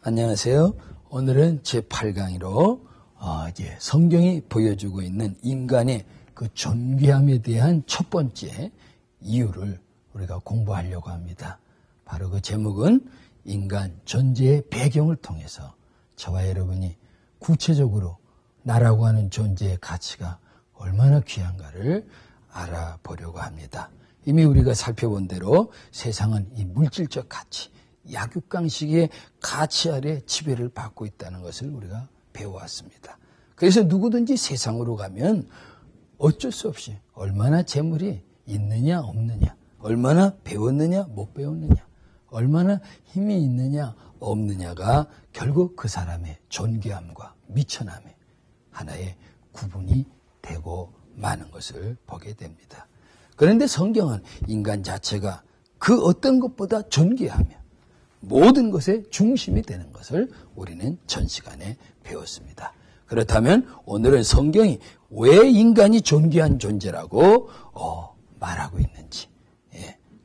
안녕하세요. 오늘은 제8강의로 이제 성경이 보여주고 있는 인간의 그 존귀함에 대한 첫 번째 이유를 우리가 공부하려고 합니다. 바로 그 제목은 인간 존재의 배경을 통해서 저와 여러분이 구체적으로 나라고 하는 존재의 가치가 얼마나 귀한가를 알아보려고 합니다. 이미 우리가 살펴본 대로 세상은 이 물질적 가치, 약육강식의 가치 아래 지배를 받고 있다는 것을 우리가 배워왔습니다. 그래서 누구든지 세상으로 가면 어쩔 수 없이 얼마나 재물이 있느냐 없느냐, 얼마나 배웠느냐 못 배웠느냐, 얼마나 힘이 있느냐 없느냐가 결국 그 사람의 존귀함과 미천함의 하나의 구분이 되고 마는 것을 보게 됩니다. 그런데 성경은 인간 자체가 그 어떤 것보다 존귀하며 모든 것의 중심이 되는 것을 우리는 전 시간에 배웠습니다. 그렇다면 오늘은 성경이 왜 인간이 존귀한 존재라고 말하고 있는지,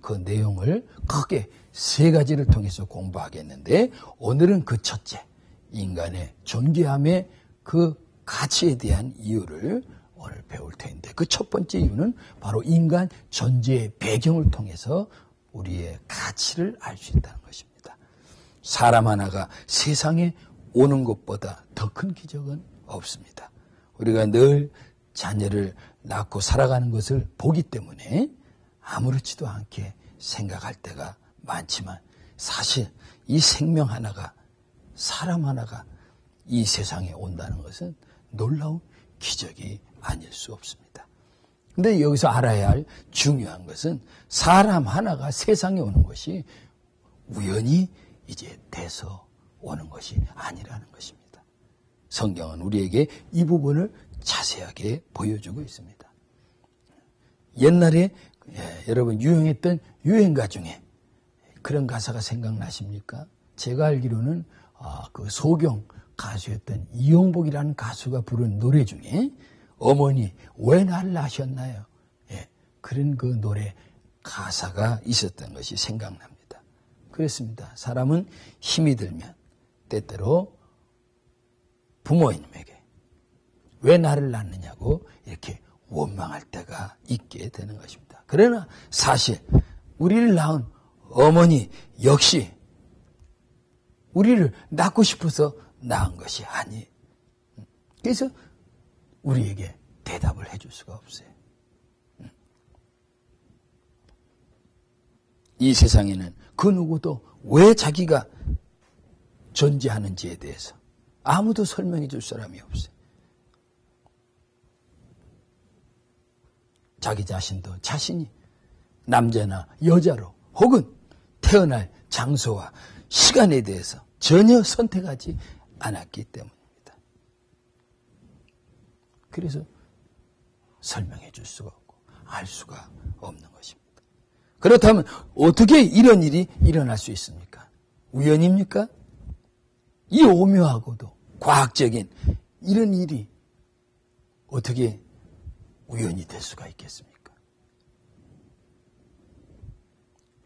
그 내용을 크게 세 가지를 통해서 공부하겠는데, 오늘은 그 첫째, 인간의 존귀함의 그 가치에 대한 이유를 오늘 배울 텐데, 그 첫 번째 이유는 바로 인간 존재의 배경을 통해서 우리의 가치를 알 수 있다는 것입니다. 사람 하나가 세상에 오는 것보다 더 큰 기적은 없습니다. 우리가 늘 자녀를 낳고 살아가는 것을 보기 때문에 아무렇지도 않게 생각할 때가 많지만, 사실 이 생명 하나가, 사람 하나가 이 세상에 온다는 것은 놀라운 기적이 아닐 수 없습니다. 근데 여기서 알아야 할 중요한 것은 사람 하나가 세상에 오는 것이 우연히 이제 돼서 오는 것이 아니라는 것입니다. 성경은 우리에게 이 부분을 자세하게 보여주고 있습니다. 옛날에 여러분 유행했던 유행가 중에 그런 가사가 생각나십니까? 제가 알기로는 그 소경 가수였던 이용복이라는 가수가 부른 노래 중에 어머니 왜 나를 낳으셨나요? 그런 그 노래 가사가 있었던 것이 생각납니다. 그렇습니다. 사람은 힘이 들면 때때로 부모님에게 왜 나를 낳느냐고 이렇게 원망할 때가 있게 되는 것입니다. 그러나 사실 우리를 낳은 어머니 역시 우리를 낳고 싶어서 낳은 것이 아니에요. 그래서 우리에게 대답을 해줄 수가 없어요. 이 세상에는 그 누구도 왜 자기가 존재하는지에 대해서 아무도 설명해 줄 사람이 없어요. 자기 자신도 자신이 남자나 여자로 혹은 태어날 장소와 시간에 대해서 전혀 선택하지 않았기 때문입니다. 그래서 설명해 줄 수가 없고 알 수가 없는 것입니다. 그렇다면 어떻게 이런 일이 일어날 수 있습니까? 우연입니까? 이 오묘하고도 과학적인 이런 일이 어떻게 우연이 될 수가 있겠습니까?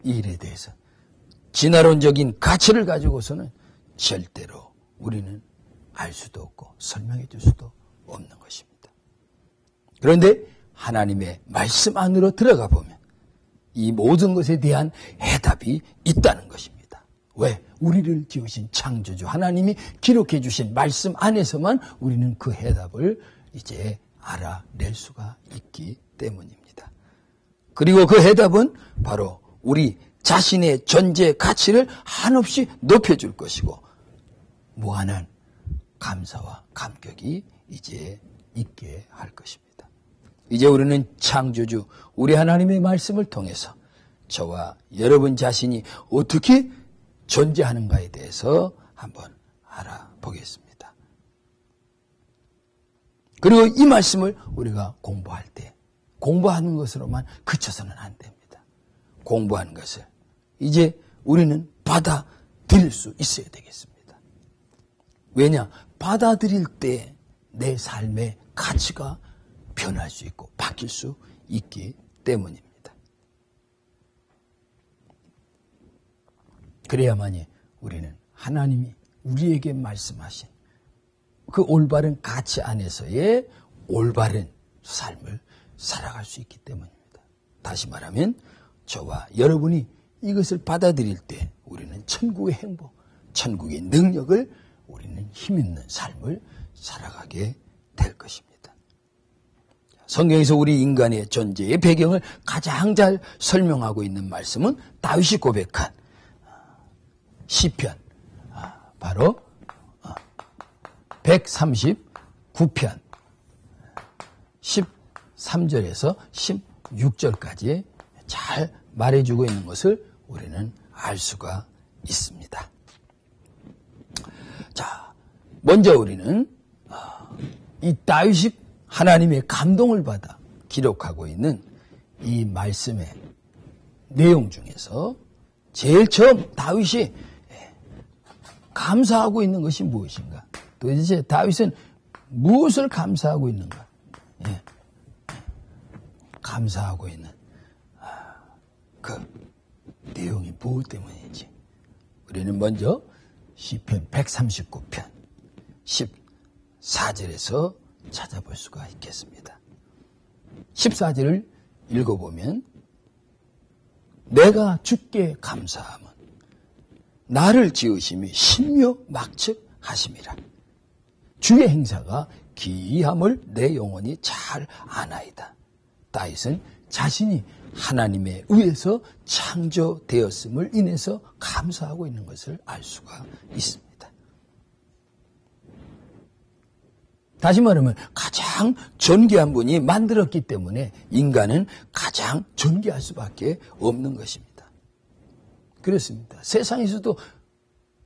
이 일에 대해서 진화론적인 가치를 가지고서는 절대로 우리는 알 수도 없고 설명해 줄 수도 없는 것입니다. 그런데 하나님의 말씀 안으로 들어가 보면 이 모든 것에 대한 해답이 있다는 것입니다. 왜? 우리를 지으신 창조주 하나님이 기록해 주신 말씀 안에서만 우리는 그 해답을 이제 알아낼 수가 있기 때문입니다. 그리고 그 해답은 바로 우리 자신의 존재 가치를 한없이 높여줄 것이고 무한한 감사와 감격이 이제 있게 할 것입니다. 이제 우리는 창조주 우리 하나님의 말씀을 통해서 저와 여러분 자신이 어떻게 존재하는가에 대해서 한번 알아보겠습니다. 그리고 이 말씀을 우리가 공부할 때 공부하는 것으로만 그쳐서는 안 됩니다. 공부하는 것을 이제 우리는 받아들일 수 있어야 되겠습니다. 왜냐? 받아들일 때 내 삶의 가치가 변할 수 있고 바뀔 수 있기 때문입니다. 그래야만이 우리는 하나님이 우리에게 말씀하신 그 올바른 가치 안에서의 올바른 삶을 살아갈 수 있기 때문입니다. 다시 말하면 저와 여러분이 이것을 받아들일 때 우리는 천국의 행복, 천국의 능력을 우리는 힘있는 삶을 살아가게 될 것입니다. 성경에서 우리 인간의 존재의 배경을 가장 잘 설명하고 있는 말씀은 다윗이 고백한 시편, 바로 139편 13절에서 16절까지 잘 말해주고 있는 것을 우리는 알 수가 있습니다. 자, 먼저 우리는 이 다윗이 하나님의 감동을 받아 기록하고 있는 이 말씀의 내용 중에서 제일 처음 다윗이 감사하고 있는 것이 무엇인가? 도대체 다윗은 무엇을 감사하고 있는가? 예. 감사하고 있는 그 내용이 무엇 때문인지 우리는 먼저 시편 139편 14절에서 찾아볼 수가 있겠습니다. 14절을 읽어보면 내가 주께 감사함은 나를 지으심이 신묘막측하심이라. 주의 행사가 기이함을 내 영혼이 잘 아나이다. 다윗은 자신이 하나님에 의해서 창조되었음을 인해서 감사하고 있는 것을 알 수가 있습니다. 다시 말하면 가장 존귀한 분이 만들었기 때문에 인간은 가장 존귀할 수밖에 없는 것입니다. 그렇습니다. 세상에서도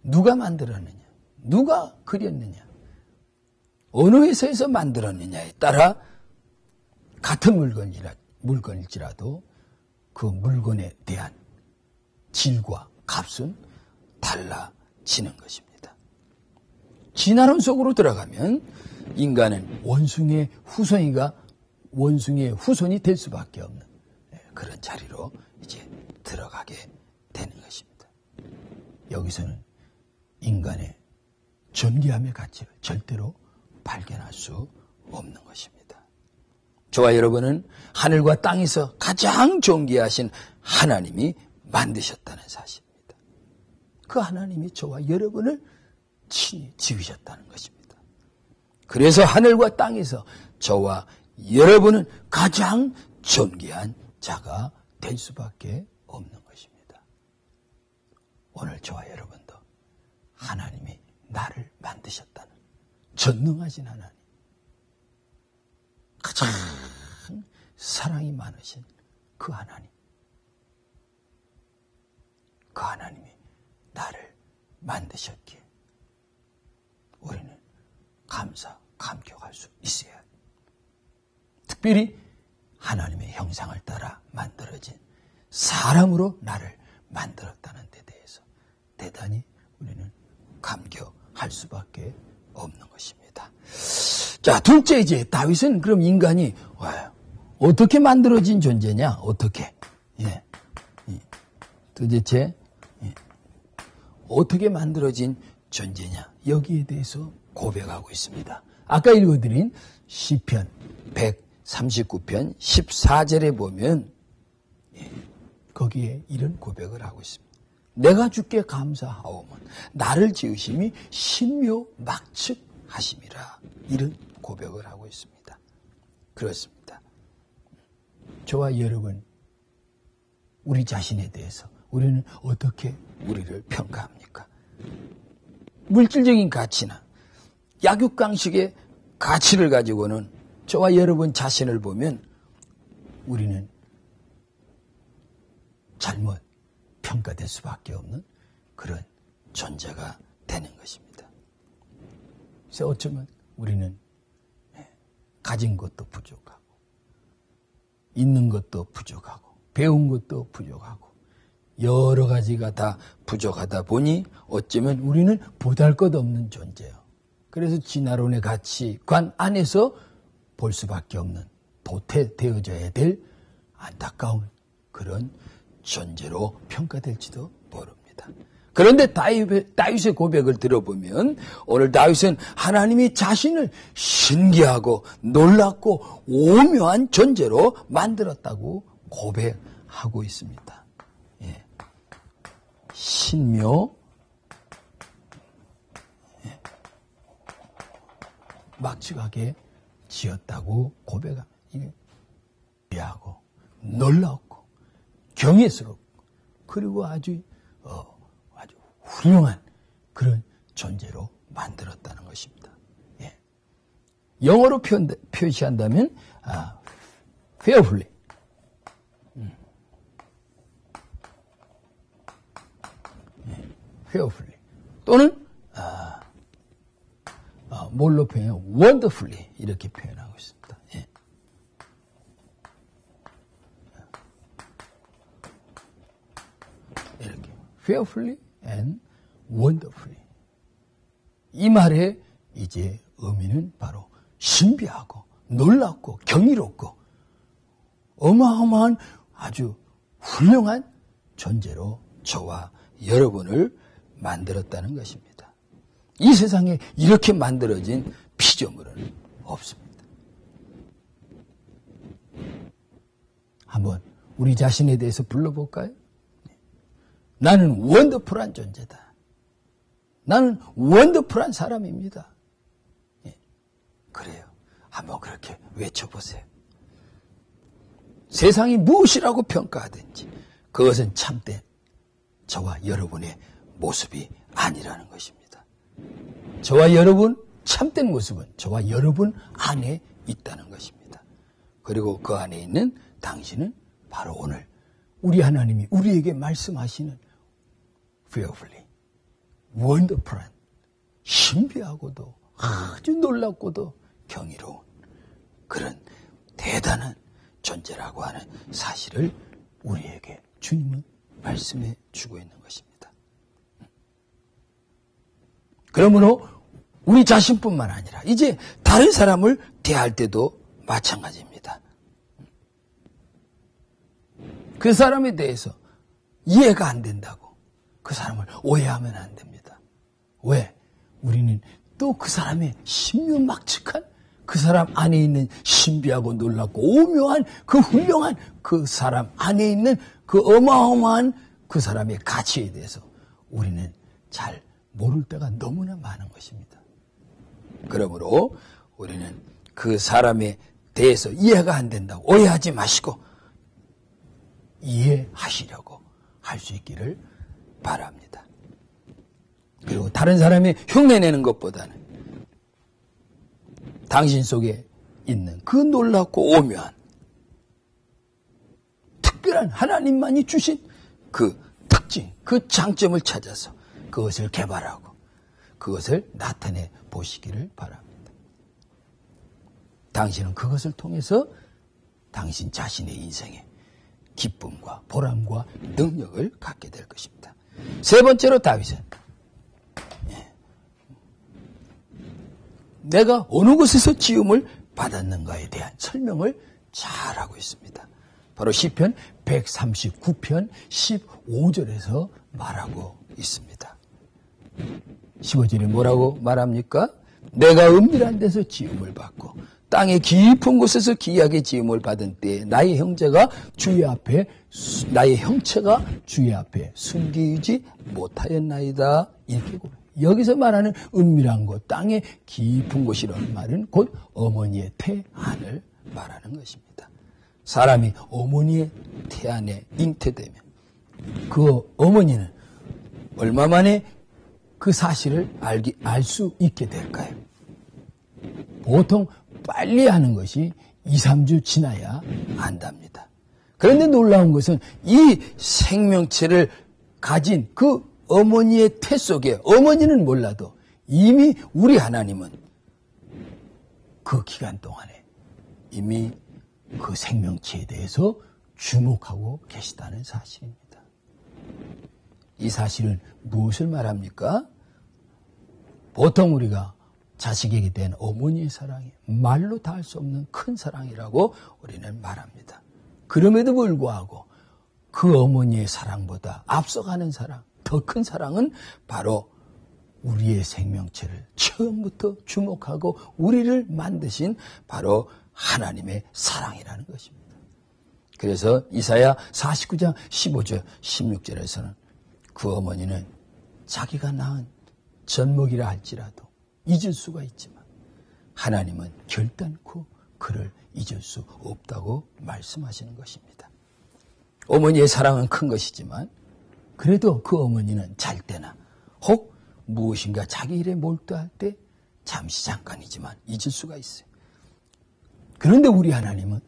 누가 만들었느냐, 누가 그렸느냐, 어느 회사에서 만들었느냐에 따라 같은 물건일지라도 그 물건에 대한 질과 값은 달라지는 것입니다. 진화론 속으로 들어가면 인간은 원숭이의 후손이 될 수밖에 없는 그런 자리로 이제 들어가게 되는 것입니다. 여기서는 인간의 존귀함의 가치를 절대로 발견할 수 없는 것입니다. 저와 여러분은 하늘과 땅에서 가장 존귀하신 하나님이 만드셨다는 사실입니다. 그 하나님이 저와 여러분을 친히 지으셨다는 것입니다. 그래서 하늘과 땅에서 저와 여러분은 가장 존귀한 자가 될 수밖에 없는 것입니다. 오늘 저와 여러분도 하나님이 나를 만드셨다는 전능하신 하나님, 가장 사랑이 많으신 그 하나님, 그 하나님이 나를 만드셨기에 우리는 감격할 수 있어야 합니다. 특별히 하나님의 형상을 따라 만들어진 사람으로 나를 만들었다는 데 대해서 대단히 우리는 감격할 수밖에 없는 것입니다. 자, 둘째, 이제 다윗은 그럼 인간이 어떻게 만들어진 존재냐? 어떻게? 도대체 어떻게 만들어진 존재냐? 여기에 대해서 고백하고 있습니다. 아까 읽어드린 시편 139편 14절에 보면 거기에 이런 고백을 하고 있습니다. 내가 주께 감사하오면 나를 지으심이 신묘막측하심이라. 이런 고백을 하고 있습니다. 그렇습니다. 저와 여러분, 우리 자신에 대해서 우리는 어떻게 우리를 평가합니까? 물질적인 가치나 약육강식의 가치를 가지고는 저와 여러분 자신을 보면 우리는 잘못 평가될 수밖에 없는 그런 존재가 되는 것입니다. 그래서 어쩌면 우리는 가진 것도 부족하고 있는 것도 부족하고 배운 것도 부족하고 여러 가지가 다 부족하다 보니 어쩌면 우리는 보잘것없는 존재예요. 그래서 진화론의 가치관 안에서 볼 수밖에 없는 도태되어져야 될 안타까운 그런 존재로 평가될지도 모릅니다. 그런데 다윗의 고백을 들어보면 오늘 다윗은 하나님이 자신을 신기하고 놀랍고 오묘한 존재로 만들었다고 고백하고 있습니다. 예. 신묘, 예. 막측하게 지었다고 고백합니다. 이게 귀하고 놀랍고 경외스럽고 그리고 아주 훌륭한 그런 존재로 만들었다는 것입니다. 예. 영어로 표시한다면 fearfully. 예. fearfully. 또는 뭘로 표현해요? wonderfully 이렇게 표현하고 있습니다. 예. 이렇게 fearfully and wonderfully. 이 말의 이제 의미는 바로 신비하고 놀랍고 경이롭고 어마어마한 아주 훌륭한 존재로 저와 여러분을 만들었다는 것입니다. 이 세상에 이렇게 만들어진 피조물은 없습니다. 한번 우리 자신에 대해서 불러볼까요? 나는 원더풀한 존재다. 나는 원더풀한 사람입니다. 예, 그래요. 한번 그렇게 외쳐보세요. 세상이 무엇이라고 평가하든지 그것은 참된 저와 여러분의 모습이 아니라는 것입니다. 저와 여러분 참된 모습은 저와 여러분 안에 있다는 것입니다. 그리고 그 안에 있는 당신은 바로 오늘 우리 하나님이 우리에게 말씀하시는 fearfully, wonderful한, 신비하고도 아주 놀랍고도 경이로운 그런 대단한 존재라고 하는 사실을 우리에게 주님은 말씀해 주고 있는 것입니다. 그러므로 우리 자신뿐만 아니라 이제 다른 사람을 대할 때도 마찬가지입니다. 그 사람에 대해서 이해가 안 된다고 그 사람을 오해하면 안 됩니다. 왜? 우리는 또 그 사람의 신묘막측한 그 사람 안에 있는 신비하고 놀랍고 오묘한 그 훌륭한 그 사람 안에 있는 그 어마어마한 그 사람의 가치에 대해서 우리는 잘 모를 때가 너무나 많은 것입니다. 그러므로 우리는 그 사람에 대해서 이해가 안 된다고 오해하지 마시고 이해하시려고 할 수 있기를 바랍니다. 그리고 다른 사람의 흉내내는 것보다는 당신 속에 있는 그 놀랍고 오묘한 특별한 하나님만이 주신 그 특징, 그 장점을 찾아서 그것을 개발하고 그것을 나타내 보시기를 바랍니다. 당신은 그것을 통해서 당신 자신의 인생에 기쁨과 보람과 능력을 갖게 될 것입니다. 세 번째로 다윗은 내가 어느 곳에서 지음을 받았는가에 대한 설명을 잘하고 있습니다. 바로 시편 139편 15절에서 말하고 있습니다. 15절에 뭐라고 말합니까? 내가 은밀한 데서 지음을 받고 땅의 깊은 곳에서 기이하게 지음을 받은 때에 나의 형체가 주의 앞에 숨기지 못하였나이다. 이렇게 고백합니다. 여기서 말하는 은밀한 곳, 땅의 깊은 곳이라는 말은 곧 어머니의 태 안을 말하는 것입니다. 사람이 어머니의 태 안에 잉태되면 그 어머니는 얼마 만에 그 사실을 알 수 있게 될까요? 보통 빨리 하는 것이 2, 3주 지나야 안답니다. 그런데 놀라운 것은 이 생명체를 가진 그 어머니의 태 속에 어머니는 몰라도 이미 우리 하나님은 그 기간 동안에 이미 그 생명체에 대해서 주목하고 계시다는 사실입니다. 이 사실은 무엇을 말합니까? 보통 우리가 자식에게 대한 어머니의 사랑이 말로 다 할 수 없는 큰 사랑이라고 우리는 말합니다. 그럼에도 불구하고 그 어머니의 사랑보다 앞서가는 사랑, 더 큰 사랑은 바로 우리의 생명체를 처음부터 주목하고 우리를 만드신 바로 하나님의 사랑이라는 것입니다. 그래서 이사야 49장 15절 16절에서는 그 어머니는 자기가 낳은 젖먹이라 할지라도 잊을 수가 있지만 하나님은 결단코 그를 잊을 수 없다고 말씀하시는 것입니다. 어머니의 사랑은 큰 것이지만 그래도 그 어머니는 잘 때나 혹 무엇인가 자기 일에 몰두할 때 잠시 잠깐이지만 잊을 수가 있어요. 그런데 우리 하나님은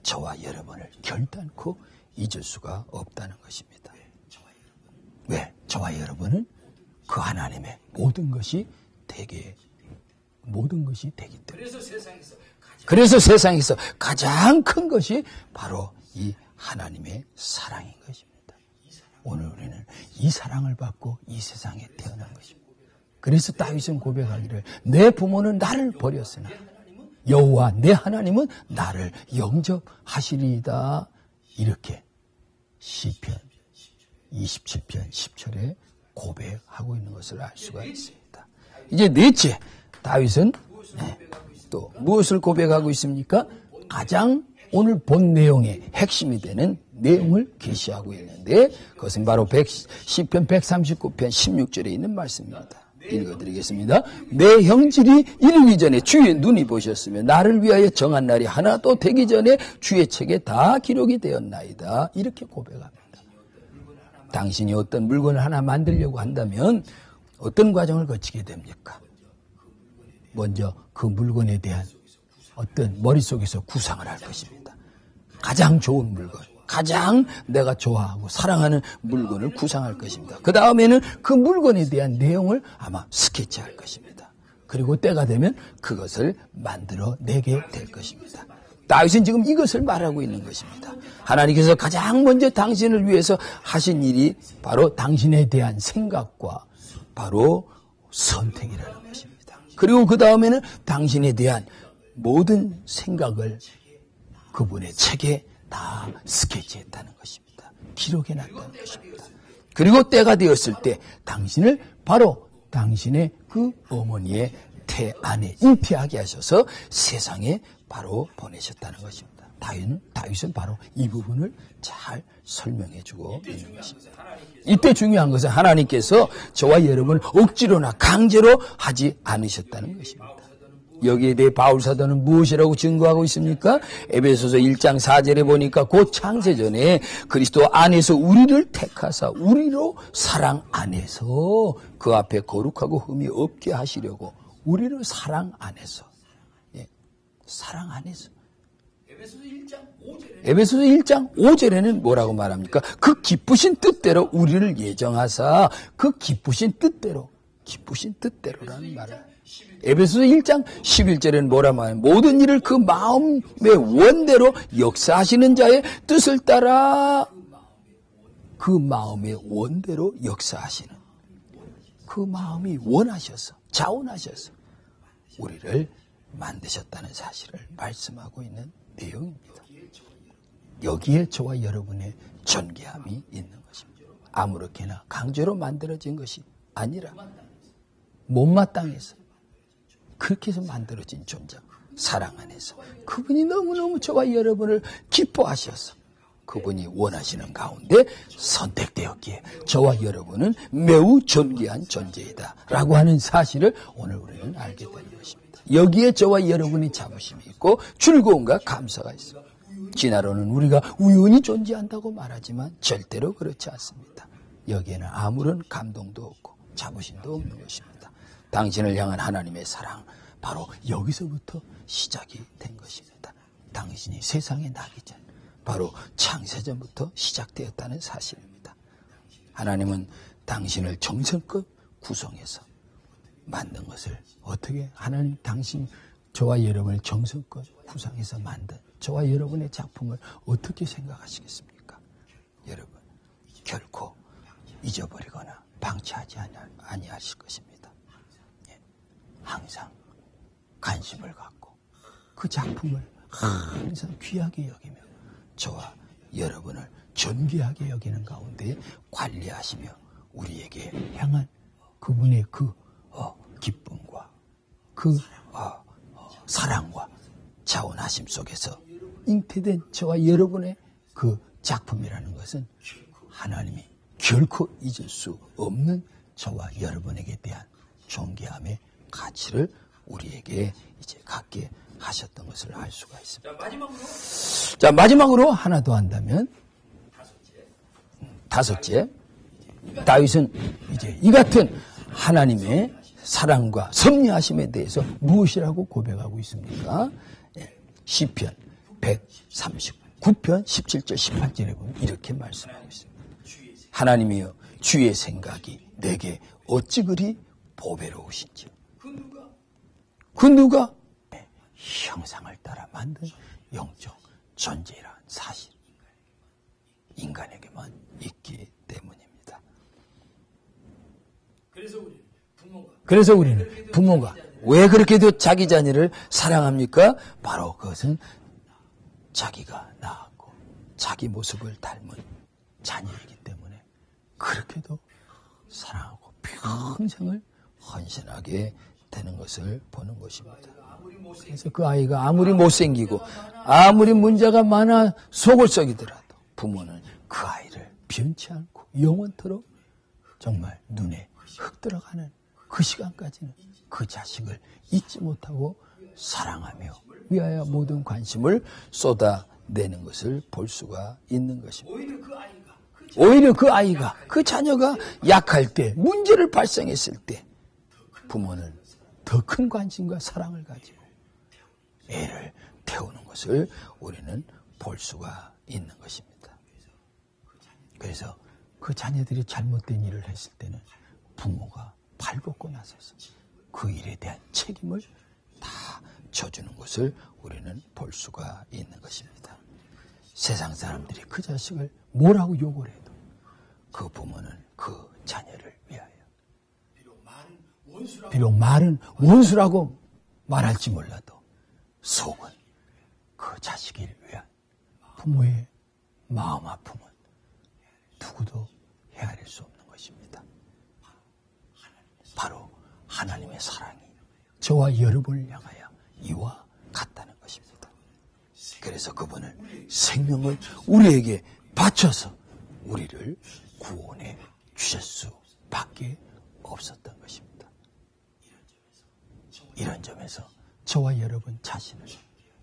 저와 여러분을 결단코 잊을 수가 없다는 것입니다. 왜? 저와 여러분은 그 하나님의 모든 것이 되기 때문에. 그래서 세상에서 가장 큰 것이 바로 이 하나님의 사랑인 것입니다. 오늘 우리는 이 사랑을 받고 이 세상에 태어난 것입니다. 그래서 다윗은 고백하기를 내 부모는 나를 버렸으나 여호와 내 하나님은 나를 영접하시리이다. 이렇게 시편 27편 10절에 고백하고 있는 것을 알 수가 있습니다. 이제 넷째, 다윗은 또 무엇을 고백하고 있습니까? 가장 오늘 본 내용의 핵심이 되는 내용을 계시하고 있는데 그것은 바로 시편 139편 16절에 있는 말씀입니다. 읽어드리겠습니다. 내 형질이 이르기 전에 주의 눈이 보셨으며 나를 위하여 정한 날이 하나도 되기 전에 주의 책에 다 기록이 되었나이다. 이렇게 고백합니다. 당신이 어떤 물건을 하나 만들려고 한다면 어떤 과정을 거치게 됩니까? 먼저 그 물건에 대한 어떤 머릿속에서 구상을 할 것입니다. 가장 좋은 물건, 가장 내가 좋아하고 사랑하는 물건을 구상할 것입니다. 그 다음에는 그 물건에 대한 내용을 아마 스케치할 것입니다. 그리고 때가 되면 그것을 만들어내게 될 것입니다. 다윗은 지금 이것을 말하고 있는 것입니다. 하나님께서 가장 먼저 당신을 위해서 하신 일이 바로 당신에 대한 생각과 바로 선택이라는 것입니다. 그리고 그 다음에는 당신에 대한 모든 생각을 그분의 책에 다 스케치했다는 것입니다. 기록해놨다는 것입니다. 그리고 때가 되었을 때 당신을 바로 당신의 그 어머니의 태 안에 잉태하게 하셔서 세상에 바로 보내셨다는 것입니다. 다윗은 바로 이 부분을 잘 설명해주고 있는 것입니다. 이때 중요한 것은 하나님께서 저와 여러분을 억지로나 강제로 하지 않으셨다는 것입니다. 여기에 대해 바울 사도는 무엇이라고 증거하고 있습니까? 에베소서 1장 4절에 보니까 곧 창세전에 그리스도 안에서 우리를 택하사 우리로 사랑 안에서 그 앞에 거룩하고 흠이 없게 하시려고 우리를 사랑 안에서 사랑 안에서 에베소서 1장 5절에는 뭐라고 말합니까? 그 기쁘신 뜻대로 우리를 예정하사 그 기쁘신 뜻대로라는 말을 에베소서 1장 11절에는 뭐라 말해요? 모든 일을 그 마음의 원대로 역사하시는 자의 뜻을 따라 그 마음의 원대로 역사하시는 그 마음이 원하셔서 자원하셔서 우리를 만드셨다는 사실을 말씀하고 있는 내용입니다. 여기에 저와 여러분의 존귀함이 있는 것입니다. 아무렇게나 강제로 만들어진 것이 아니라 못마땅해서 그렇게 해서 만들어진 존재, 사랑 안에서 그분이 너무너무 저와 여러분을 기뻐하셔서 그분이 원하시는 가운데 선택되었기에 저와 여러분은 매우 존귀한 존재이다 라고 하는 사실을 오늘 우리는 알게 되는 것입니다. 여기에 저와 여러분의 자부심이 있고 즐거움과 감사가 있습니다. 진화론은 우리가 우연히 존재한다고 말하지만 절대로 그렇지 않습니다. 여기에는 아무런 감동도 없고 자부심도 없는 것입니다. 당신을 향한 하나님의 사랑, 바로 여기서부터 시작이 된 것입니다. 당신이 세상에 나기 전, 바로 창세전부터 시작되었다는 사실입니다. 하나님은 당신을 정성껏 구성해서 만든 것을 어떻게 하나님 당신 저와 여러분을 정성껏 구성해서 만든 저와 여러분의 작품을 어떻게 생각하시겠습니까? 여러분 결코 잊어버리거나 방치하지 아니하실 것입니다. 항상 관심을 갖고 그 작품을 항상 귀하게 여기며 저와 여러분을 존귀하게 여기는 가운데 관리하시며 우리에게 향한 그분의 그 기쁨과 그 사랑과 자원하심 속에서 잉태된 저와 여러분의 그 작품이라는 것은 하나님이 결코 잊을 수 없는 저와 여러분에게 대한 존귀함의 가치를 우리에게 이제 갖게 하셨던 것을 알 수가 있습니다. 자, 마지막으로 하나 더 한다면 다섯째, 다윗은 이제 이 같은 하나님의 사랑과 섭리하심에 대해서 무엇이라고 고백하고 있습니까? 시편 139편 17절 18절에 보면 이렇게 말씀하고 있습니다. 하나님이여 주의 생각이 내게 어찌 그리 보배로우신지요. 그 누가 형상을 따라 만든 영적 존재라는 사실 인간에게만 있기 때문입니다. 그래서 우리는 부모가 왜 그렇게도 자기 자녀를 사랑합니까? 바로 그것은 자기가 낳았고 자기 모습을 닮은 자녀이기 때문에 그렇게도 사랑하고 평생을 헌신하게 되는 것을 보는 것입니다. 그래서 그 아이가 아무리 못생기고 아무리 문제가 많아 속을 썩이더라도 부모는 그 아이를 변치 않고 영원토록 정말 눈에 흙 들어가는 그 시간까지는 그 자식을 잊지 못하고 사랑하며 위하여 모든 관심을 쏟아내는 것을 볼 수가 있는 것입니다. 오히려 그 아이가 그 자녀가 약할 때 문제를 발생했을 때 부모는 더 큰 관심과 사랑을 가지고 애를 태우는 것을 우리는 볼 수가 있는 것입니다. 그래서 그 자녀들이 잘못된 일을 했을 때는 부모가 발벗고 나서서 그 일에 대한 책임을 다 져주는 것을 우리는 볼 수가 있는 것입니다. 세상 사람들이 그 자식을 뭐라고 욕을 해도 그 부모는 그 자녀를 위하여 비록 말은 원수라고 말할지 몰라도 속은 그 자식을 위한 부모의 마음 아픔은 누구도 헤아릴 수 없는 것입니다. 바로 하나님의 사랑이 저와 여러분을 향하여 이와 같다는 것입니다. 그래서 그분은 생명을 우리에게 바쳐서 우리를 구원해 주실 수밖에 없었던 것입니다. 이런 점에서 저와 여러분 자신을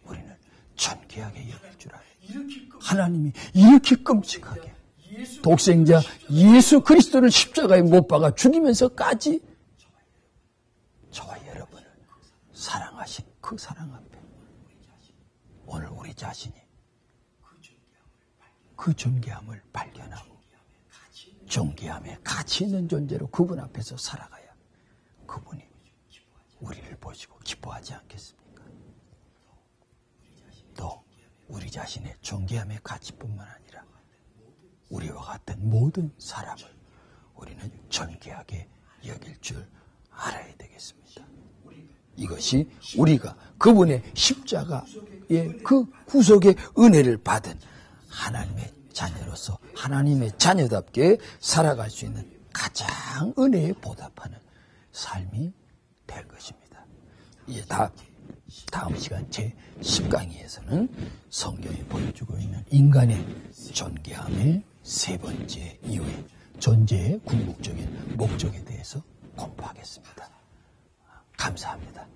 우리는 존귀하게 여길 줄 알아요. 하나님이 이렇게 끔찍하게 독생자 예수 그리스도를 십자가에 못 박아 죽이면서까지 저와 여러분을 사랑하신 그 사랑 앞에 오늘 우리 자신이 그 존귀함을 발견하고 존귀함에 가치 있는 존재로 그분 앞에서 살아가야 그분이 우리를 보시고 기뻐하지 않겠습니까? 또 우리 자신의 존귀함의 가치뿐만 아니라 우리와 같은 모든 사람을 우리는 존귀하게 여길 줄 알아야 되겠습니다. 이것이 우리가 그분의 십자가의 그 구속의 은혜를 받은 하나님의 자녀로서 하나님의 자녀답게 살아갈 수 있는 가장 은혜에 보답하는 삶이 될 것입니다. 이제 다음 시간 제10강의에서는 성경이 보여주고 있는 인간의 존귀함의 세 번째 이유의 존재의 궁극적인 목적에 대해서 공부하겠습니다. 감사합니다.